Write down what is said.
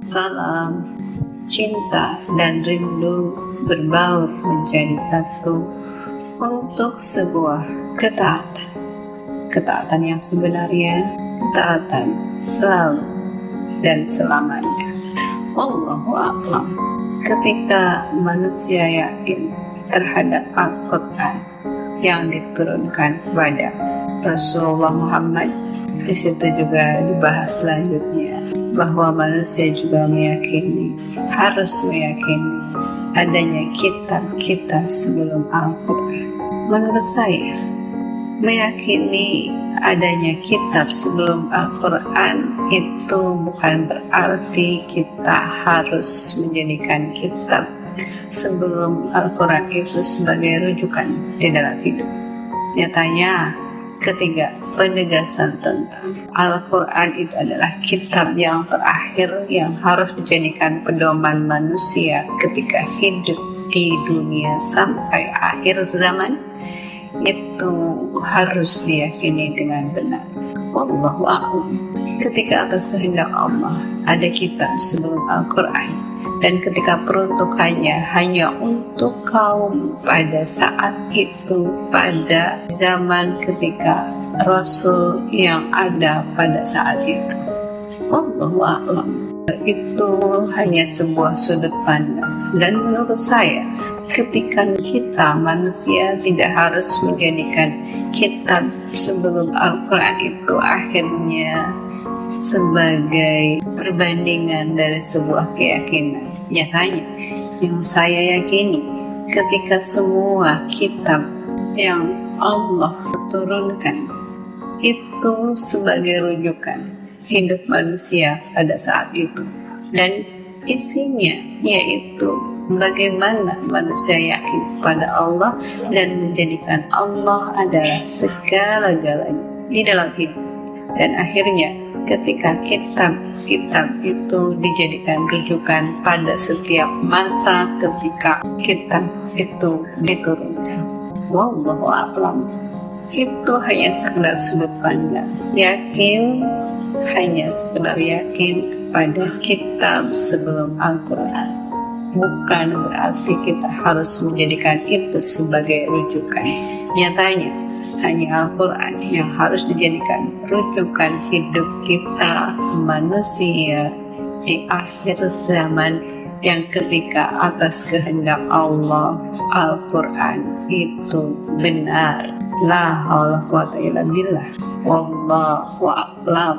Salam, cinta dan rindu berbaur menjadi satu untuk sebuah ketaatan. Ketaatan yang sebenarnya, ketaatan selalu dan selamanya. Allahu a'lam. Ketika manusia yakin terhadap Al-Quran yang diturunkan kepada Rasulullah Muhammad, di situ juga dibahas selanjutnya bahwa manusia juga harus meyakini adanya kitab-kitab sebelum Al-Quran. Menurut saya, meyakini adanya kitab sebelum Al-Quran itu bukan berarti kita harus menjadikan kitab sebelum Al-Quran itu sebagai rujukan di dalam hidup. Nyatanya, ketiga penegasan tentang Al-Quran itu adalah kitab yang terakhir yang harus dijadikan pedoman manusia ketika hidup di dunia sampai akhir zaman, itu harus diyakini dengan benar. Wallahu a'lam. Ketika atas kehendak Allah ada kitab sebelum Al-Quran, dan ketika peruntukannya hanya untuk kaum pada saat itu, pada zaman ketika Rasul yang ada pada saat itu, Wallahu a'lam. Itu hanya sebuah sudut pandang, dan menurut saya ketika kita manusia tidak harus menjadikan kitab sebelum Al-Quran itu akhirnya sebagai perbandingan dari sebuah keyakinan. Nyatanya yang saya yakini, ketika semua kitab yang Allah turunkan itu sebagai rujukan hidup manusia pada saat itu, dan isinya yaitu bagaimana manusia yakin pada Allah dan menjadikan Allah adalah segala-galanya di dalam hidup. Dan akhirnya ketika kitab-kitab itu dijadikan rujukan pada setiap masa ketika kitab itu diturunkan. Wallahu a'lam. Itu hanya sekedar sudut pandang. Yakin hanya sekedar yakin kepada kitab sebelum Al-Quran, bukan berarti kita harus menjadikan itu sebagai rujukan. Nyatanya hanya Al-Quran yang harus dijadikan rujukan hidup kita manusia di akhir zaman, yang ketika atas kehendak Allah Al-Quran itu benar. La haula wa la quwwata illa billah. Wallahu a'lam.